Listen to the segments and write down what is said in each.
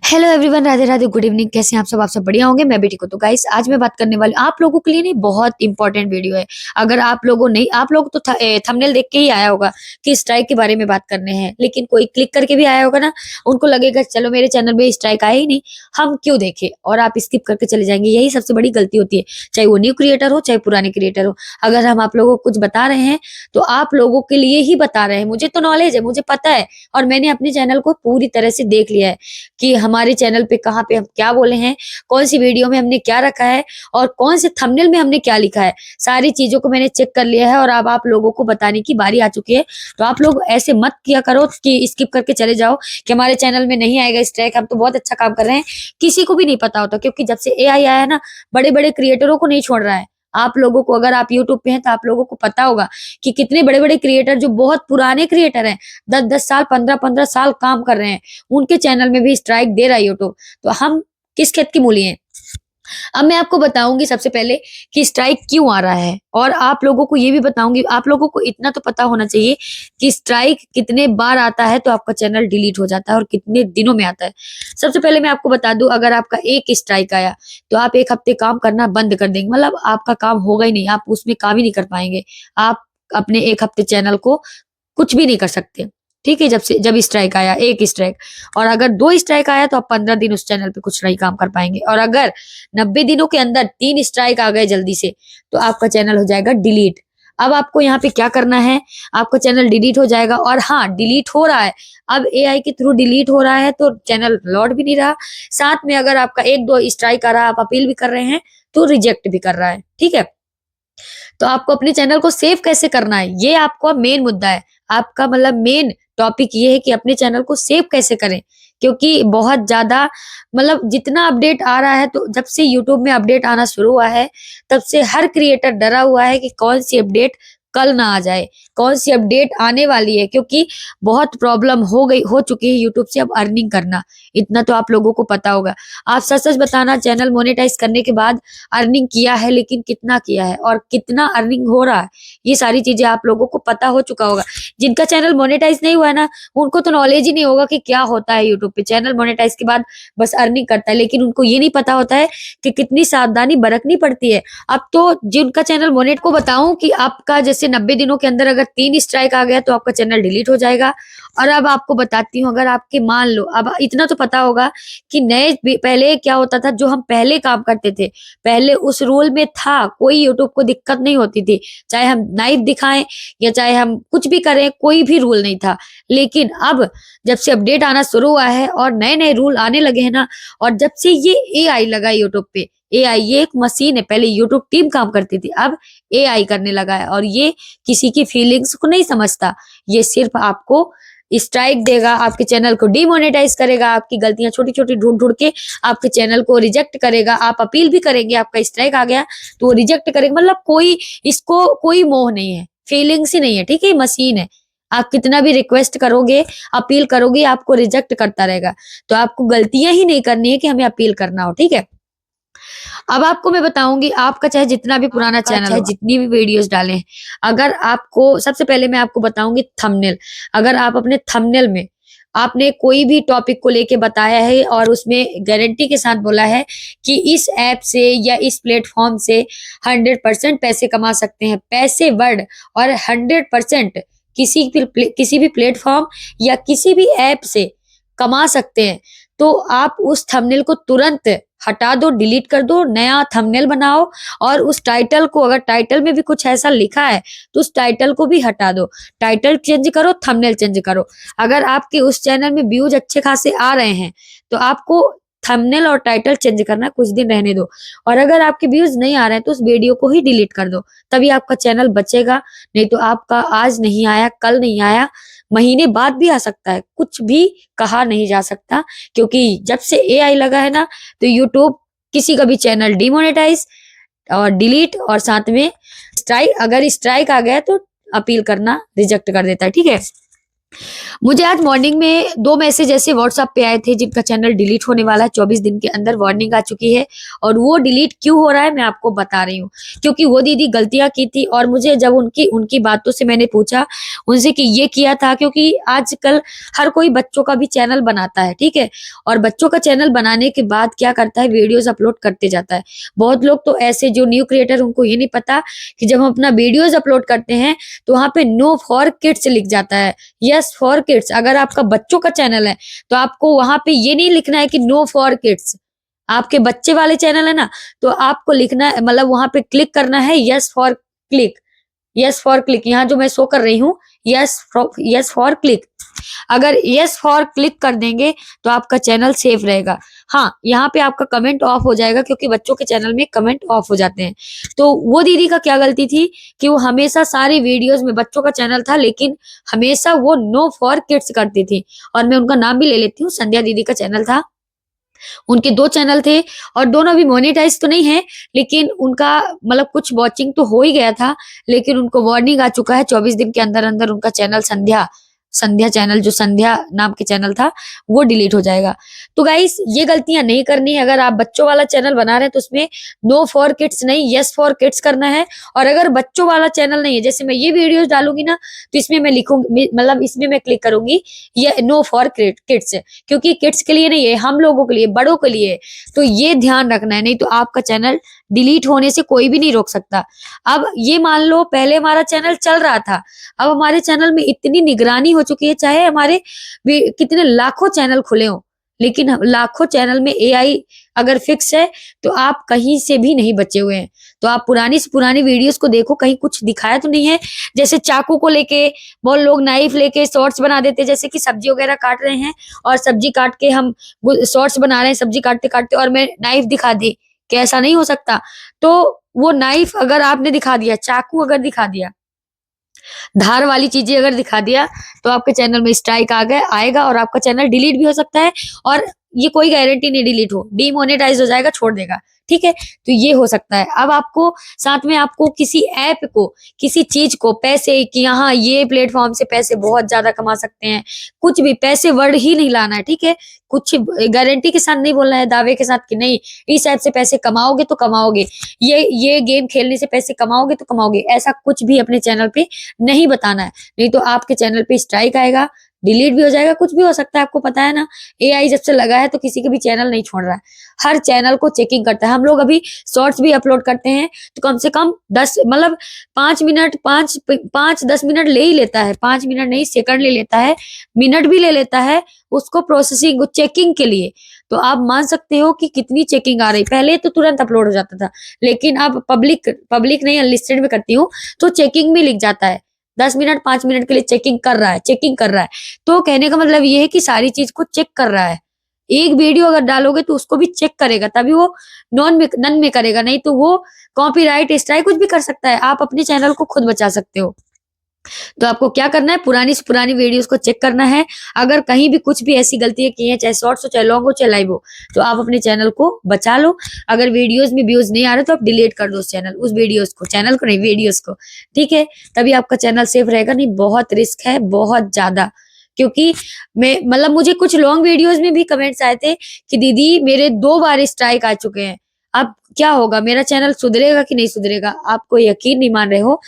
Hello everyone, Radhe Radhe, good evening. कैसे हैं आप सब बढ़िया होंगे। मैं भी ठीक हूँ। तो गाइस, आज मैं बात करने वाली आप लोगों के लिए नहीं, बहुत इंपॉर्टेंट वीडियो है। अगर आप लोगों नहीं, आप लोग तो थंबनेल देख के ही आया होगा कि स्ट्राइक के बारे में बात करने हैं, लेकिन कोई क्लिक करके भी आया होगा ना, उनको लगेगा चलो मेरे चैनल में स्ट्राइक आया ही नहीं, हम क्यों देखें, और आप स्किप करके चले जाएंगे। यही सबसे बड़ी गलती होती है, चाहे वो न्यू क्रिएटर हो चाहे पुराने क्रिएटर हो। अगर हम आप लोगों को कुछ बता रहे हैं तो आप लोगों के लिए ही बता रहे हैं। मुझे तो नॉलेज है, मुझे पता है, और मैंने अपने चैनल को पूरी तरह से देख लिया है कि हमारे चैनल पे कहाँ पे हम क्या बोले हैं, कौन सी वीडियो में हमने क्या रखा है और कौन से थंबनेल में हमने क्या लिखा है। सारी चीजों को मैंने चेक कर लिया है और अब आप लोगों को बताने की बारी आ चुकी है। तो आप लोग ऐसे मत किया करो कि स्किप करके चले जाओ कि हमारे चैनल में नहीं आएगा स्ट्राइक, हम तो बहुत अच्छा काम कर रहे हैं। किसी को भी नहीं पता होता, क्योंकि जब से एआई आया है ना, बड़े बड़े क्रिएटरों को नहीं छोड़ रहा है। आप लोगों को, अगर आप यूट्यूब पे हैं तो आप लोगों को पता होगा कि कितने बड़े बड़े क्रिएटर, जो बहुत पुराने क्रिएटर हैं, 10-10 साल 15-15 साल काम कर रहे हैं, उनके चैनल में भी स्ट्राइक दे रहा है यूट्यूब। तो हम किस खेत की मूली हैं। अब मैं आपको बताऊंगी सबसे पहले कि स्ट्राइक क्यों आ रहा है, और आप लोगों को ये भी बताऊंगी। आप लोगों को इतना तो पता होना चाहिए कि स्ट्राइक कितने बार आता है तो आपका चैनल डिलीट हो जाता है और कितने दिनों में आता है। सबसे पहले मैं आपको बता दूं, अगर आपका एक स्ट्राइक आया तो आप एक हफ्ते काम करना बंद कर देंगे, मतलब आपका काम होगा ही नहीं, आप उसमें काम ही नहीं कर पाएंगे। आप अपने एक हफ्ते चैनल को कुछ भी नहीं कर सकते। ठीक है, जब स्ट्राइक आया एक स्ट्राइक, और अगर 2 स्ट्राइक आया तो आप 15 दिन उस चैनल पे कुछ नहीं काम कर पाएंगे। और अगर 90 दिनों के अंदर 3 स्ट्राइक आ गए जल्दी से, तो आपका चैनल हो जाएगा डिलीट। अब आपको यहाँ पे क्या करना है, आपका चैनल डिलीट हो जाएगा। और हाँ, डिलीट हो रहा है, अब एआई के थ्रू डिलीट हो रहा है तो चैनल लौट भी नहीं रहा। साथ में अगर आपका 1-2 स्ट्राइक आ रहा है, आप अपील भी कर रहे हैं, तो रिजेक्ट भी कर रहा है। ठीक है, तो आपको अपने चैनल को सेव कैसे करना है, ये आपका मेन मुद्दा है। आपका मतलब मेन टॉपिक ये है कि अपने चैनल को सेव कैसे करें, क्योंकि बहुत ज्यादा, मतलब जितना अपडेट आ रहा है, तो जब से यूट्यूब में अपडेट आना शुरू हुआ है, तब से हर क्रिएटर डरा हुआ है कि कौन सी अपडेट कल ना आ जाए, कौन सी अपडेट आने वाली है। क्योंकि बहुत प्रॉब्लम हो चुकी है यूट्यूब से अब अर्निंग करना, इतना तो आप लोगों को पता होगा। आप सच सच बताना, चैनल मोनेटाइज करने के बाद अर्निंग किया है, लेकिन कितना किया है और कितना अर्निंग हो रहा है, ये सारी चीजें आप लोगों को पता हो चुका होगा। जिनका चैनल मोनेटाइज नहीं हुआ है ना, उनको तो नॉलेज ही नहीं होगा कि क्या होता है यूट्यूब पे। चैनल मोनेटाइज के बाद बस अर्निंग करता है, लेकिन उनको ये नहीं पता होता है कि कितनी सावधानी बरतनी पड़ती है। अब तो जिनका चैनल मोनेट को बताऊं कि आपका जैसे 90 दिनों के अंदर अगर 3 स्ट्राइक आ गया तो आपका चैनल डिलीट हो जाएगा। और अब आपको बताती हूँ, अगर आपके मान लो, अब इतना तो पता होगा कि पहले क्या होता था, जो हम पहले काम करते थे, पहले उस रूल में था, कोई यूट्यूब को दिक्कत नहीं होती थी। चाहे हम नाइफ दिखाएं या चाहे हम कुछ भी करें, कोई भी रूल नहीं था। लेकिन अब जब से अपडेट आना शुरू हुआ है और नए नए रूल आने लगे हैं ना, और जब से ये एआई लगा यूट्यूब पे, एआई ये एक मशीन है। पहले यूट्यूब टीम काम करती थी, अब एआई करने लगा है, और ये किसी की फीलिंग्स को नहीं समझता। ये सिर्फ आपको स्ट्राइक देगा, आपके चैनल को डिमोनेटाइज करेगा, आपकी गलतियां छोटी छोटी ढूंढ ढूंढ के आपके चैनल को रिजेक्ट करेगा। आप अपील भी करेंगे, आपका स्ट्राइक आ गया तो वो रिजेक्ट करेगा। मतलब इसको कोई मोह नहीं है, फीलिंग्स ही नहीं है। ठीक है, मशीन है। आप कितना भी रिक्वेस्ट करोगे, अपील करोगे, आपको रिजेक्ट करता रहेगा। तो आपको गलतियां ही नहीं करनी है कि हमें अपील करना हो। ठीक है, अब आपको मैं बताऊंगी, आपका चाहे जितना भी पुराना चैनल है, जितनी भी वीडियोस डाले हैं, अगर आपको, सबसे पहले मैं आपको बताऊंगी थंबनेल। अगर आप अपने थंबनेल में आपने कोई भी टॉपिक को लेके बताया है और उसमें गारंटी के साथ बोला है कि इस ऐप से या इस प्लेटफॉर्म से 100% पैसे कमा सकते हैं, पैसे वर्ड, और 100% किसी भी प्लेटफॉर्म या किसी भी ऐप से कमा सकते हैं, तो आप उस थंबनेल को तुरंत हटा दो, डिलीट कर दो, नया थंबनेल बनाओ। और उस टाइटल को, अगर टाइटल में भी कुछ ऐसा लिखा है तो उस टाइटल को भी हटा दो। टाइटल चेंज करो, थंबनेल चेंज करो। अगर आपके उस चैनल में व्यूज अच्छे खासे आ रहे हैं तो आपको थंबनेल और टाइटल चेंज करना कुछ दिन रहने दो। और अगर आपके व्यूज नहीं आ रहे हैं तो उस वीडियो को ही डिलीट कर दो, तभी आपका चैनल बचेगा। नहीं तो आपका आज नहीं आया, कल नहीं आया, महीने बाद भी आ सकता है, कुछ भी कहा नहीं जा सकता। क्योंकि जब से एआई लगा है ना, तो यूट्यूब किसी का भी चैनल डिमोनेटाइज और डिलीट, और साथ में स्ट्राइक, अगर स्ट्राइक आ गया तो अपील करना रिजेक्ट कर देता है। ठीक है, मुझे आज मॉर्निंग में 2 मैसेज ऐसे व्हाट्सएप पे आए थे जिनका चैनल डिलीट होने वाला है, 24 दिन के अंदर वार्निंग आ चुकी है। और वो डिलीट क्यों हो रहा है मैं आपको बता रही हूँ। क्योंकि वो दीदी गलतियाँ की थी और मुझे जब उनकी उनकी बातों से मैंने पूछा उनसे कि ये किया था, क्योंकि आजकल हर कोई बच्चों का भी चैनल बनाता है, ठीक है? और बच्चों का चैनल बनाने के बाद क्या करता है, वीडियोज़ अपलोड करते जाता है। बहुत लोग तो ऐसे जो न्यू क्रिएटर, उनको ये नहीं पता कि जब हम अपना वीडियोज़ अपलोड करते हैं तो वहाँ पे नो फॉर किड्स लिख जाता है। Yes for kids. अगर आपका बच्चों का चैनल है तो आपको वहां पे ये नहीं लिखना है कि नो फॉर किड्स। आपके बच्चे वाले चैनल है ना, तो आपको लिखना है, मतलब वहां पे क्लिक करना है yes for click. Yes for click यहाँ जो मैं शो कर रही हूँ, यस फॉर क्लिक। अगर यस फॉर क्लिक कर देंगे तो आपका चैनल सेफ रहेगा। हाँ, यहाँ पे आपका कमेंट ऑफ हो जाएगा क्योंकि बच्चों के चैनल में कमेंट ऑफ हो जाते हैं। तो वो दीदी का क्या गलती थी कि वो हमेशा सारी वीडियोस में, बच्चों का चैनल था लेकिन हमेशा वो नो फॉर किड्स करती थी। और मैं उनका नाम भी ले लेती हूँ, संध्या दीदी का चैनल था। उनके 2 चैनल थे और दोनों अभी मोनेटाइज़ तो नहीं है, लेकिन उनका मतलब कुछ वॉचिंग तो हो ही गया था, लेकिन उनको वार्निंग आ चुका है 24 दिन के अंदर-अंदर उनका चैनल संध्या संध्या चैनल, जो संध्या नाम के चैनल था, वो डिलीट हो जाएगा। तो गाइस ये गलतियाँ नहीं करनी है। अगर आप बच्चों वाला चैनल बना रहे हैं तो उसमें नो फॉर किड्स नहीं, येस फॉर किड्स करना है। और अगर बच्चों वाला चैनल नहीं है, जैसे मैं ये वीडियोज़ डालूँगी ना, तो इसमें मैं लिखूँगी, मतलब इसमें मैं क्लिक करूँगी ये नो फॉर किड्स, क्योंकि किड्स के लिए नहीं है, हम लोगों के लिए, बड़ों के लिए है। तो ये ध्यान रखना है, नहीं तो आपका चैनल डिलीट होने से कोई भी नहीं रोक सकता। अब ये मान लो पहले हमारा चैनल चल रहा था, अब हमारे चैनल में इतनी निगरानी हो चुकी है, चाहे हमारे कितने लाखों चैनल खुले हों, लेकिन लाखों चैनल में एआई अगर फिक्स है तो आप कहीं से भी नहीं बचे हुए हैं। तो आप पुरानी से पुरानी वीडियोस को देखो, कहीं कुछ दिखाया तो नहीं है। जैसे चाकू को लेके बहुत लोग नाइफ लेके शॉर्ट्स बना देते हैं, जैसे कि सब्जी वगैरह काट रहे हैं और सब्जी काट के हम शॉर्ट्स बना रहे हैं सब्जी काटते काटते, और मैं नाइफ दिखा दी, कि ऐसा नहीं हो सकता। तो वो नाइफ अगर आपने दिखा दिया, चाकू अगर दिखा दिया, धार वाली चीजें अगर दिखा दिया, तो आपके चैनल में स्ट्राइक आएगा और आपका चैनल डिलीट भी हो सकता है। और ये कोई गारंटी नहीं डिलीट हो, डीमोनेटाइज हो जाएगा, छोड़ देगा, ठीक है? तो ये हो सकता है। अब आपको साथ में आपको किसी ऐप को, किसी चीज को पैसे, कि हाँ ये प्लेटफॉर्म से पैसे बहुत ज्यादा कमा सकते हैं, कुछ भी पैसे वर्ड ही नहीं लाना है, ठीक है? कुछ गारंटी के साथ नहीं बोलना है, दावे के साथ कि नहीं इस ऐप से पैसे कमाओगे तो कमाओगे, ये गेम खेलने से पैसे कमाओगे तो कमाओगे, ऐसा कुछ भी अपने चैनल पे नहीं बताना है। नहीं तो आपके चैनल पे स्ट्राइक आएगा, डिलीट भी हो जाएगा, कुछ भी हो सकता है। आपको पता है ना, एआई जब से लगा है तो किसी के भी चैनल नहीं छोड़ रहा है, हर चैनल को चेकिंग करता है। हम लोग अभी शॉर्ट्स भी अपलोड करते हैं तो कम से कम 10, मतलब 5 मिनट, 5-10 मिनट ले ही लेता है, 5 मिनट नहीं सेकंड ले लेता है, मिनट भी ले लेता है उसको प्रोसेसिंग, चेकिंग के लिए। तो आप मान सकते हो कि कितनी चेकिंग आ रही। पहले तो तुरंत अपलोड हो जाता था, लेकिन अब पब्लिक नहीं, अनलिस्टेड में करती हूँ तो चेकिंग में लिख जाता है, 10 मिनट 5 मिनट के लिए चेकिंग कर रहा है, चेकिंग कर रहा है। तो कहने का मतलब ये है कि सारी चीज को चेक कर रहा है। एक वीडियो अगर डालोगे तो उसको भी चेक करेगा, तभी वो नन में करेगा, नहीं तो वो कॉपीराइट स्ट्राइक कुछ भी कर सकता है। आप अपने चैनल को खुद बचा सकते हो। तो आपको क्या करना है, पुरानी से पुरानी वीडियोस को चेक करना है। अगर कहीं भी कुछ भी ऐसी गलतियां की हैं, चाहे शॉर्ट्स हो, चाहे लॉन्ग हो, चाहे लाइव हो, तो आप अपने चैनल को बचा लो। अगर वीडियोस में व्यूज नहीं आ रहे तो आप डिलीट कर दो उस चैनल, उस वीडियोस को, चैनल को नहीं, वीडियोस को, ठीक है? तभी आपका चैनल सेफ रहेगा। नहीं बहुत रिस्क है, बहुत ज्यादा। क्योंकि मैं, मतलब मुझे कुछ लॉन्ग वीडियोस में भी कमेंट्स आए थे कि दीदी मेरे 2 बार स्ट्राइक आ चुके हैं, अब क्या होगा, मेरा चैनल सुधरेगा कि नहीं सुधरेगा? आपको यकीन नहीं मान रहे हो।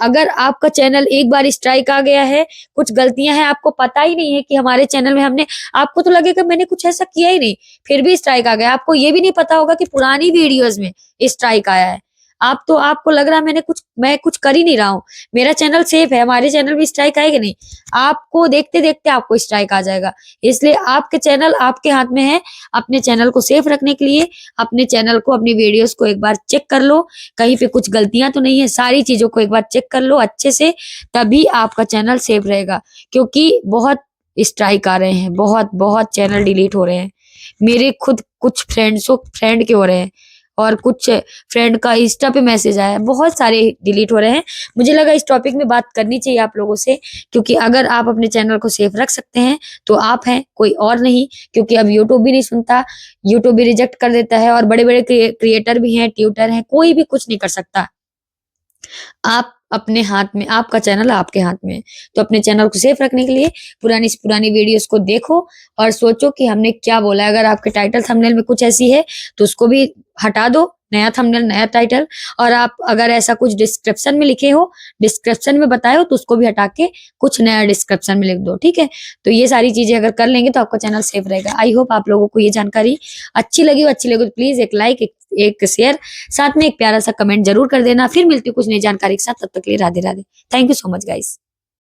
अगर आपका चैनल एक बार स्ट्राइक आ गया है, कुछ गलतियां हैं, आपको पता ही नहीं है कि हमारे चैनल में हमने, आपको तो लगेगा मैंने कुछ ऐसा किया ही नहीं, फिर भी स्ट्राइक आ गया। आपको ये भी नहीं पता होगा कि पुरानी वीडियोस में स्ट्राइक आया है। आप तो, आपको लग रहा है मैं कुछ कर ही नहीं रहा हूँ, मेरा चैनल सेफ है, हमारे चैनल में स्ट्राइक आएगा नहीं। आपको देखते देखते आपको स्ट्राइक आ जाएगा। इसलिए आपके चैनल आपके हाथ में है। अपने चैनल को सेफ रखने के लिए अपने चैनल को, अपनी वीडियोस को एक बार चेक कर लो, कहीं पे कुछ गलतियां तो नहीं है, सारी चीजों को एक बार चेक कर लो अच्छे से, तभी आपका चैनल सेफ रहेगा। क्योंकि बहुत स्ट्राइक आ रहे हैं, बहुत बहुत चैनल डिलीट हो रहे हैं। मेरे खुद कुछ फ्रेंड के हो रहे हैं, और कुछ फ्रेंड का इंस्टा पे मैसेज आया है, बहुत सारे डिलीट हो रहे हैं। मुझे लगा इस टॉपिक में बात करनी चाहिए आप लोगों से, क्योंकि अगर आप अपने चैनल को सेफ रख सकते हैं तो आप हैं, कोई और नहीं। क्योंकि अब यूट्यूब भी नहीं सुनता, यूट्यूब भी रिजेक्ट कर देता है, और बड़े बड़े क्रिएटर भी हैं, ट्यूटर हैं, कोई भी कुछ नहीं कर सकता। आप अपने हाथ में, आपका चैनल आपके हाथ में है। तो अपने चैनल को सेफ रखने के लिए पुरानी से पुरानी वीडियोस को देखो और सोचो कि हमने क्या बोला है। अगर आपके टाइटल थंबनेल में कुछ ऐसी है तो उसको भी हटा दो, नया थंबनेल नया टाइटल। और आप अगर ऐसा कुछ डिस्क्रिप्शन में लिखे हो, डिस्क्रिप्शन में बताए हो, तो उसको भी हटा के कुछ नया डिस्क्रिप्शन में लिख दो, ठीक है। तो ये सारी चीजें अगर कर लेंगे तो आपका चैनल सेफ रहेगा। आई होप आप लोगों को ये जानकारी अच्छी लगी तो प्लीज एक लाइक, एक शेयर, साथ में एक प्यारा सा कमेंट जरूर कर देना। फिर मिलती हूँ कुछ नई जानकारी के साथ, तब तक के लिए Radhe Radhe. Thank you so much guys.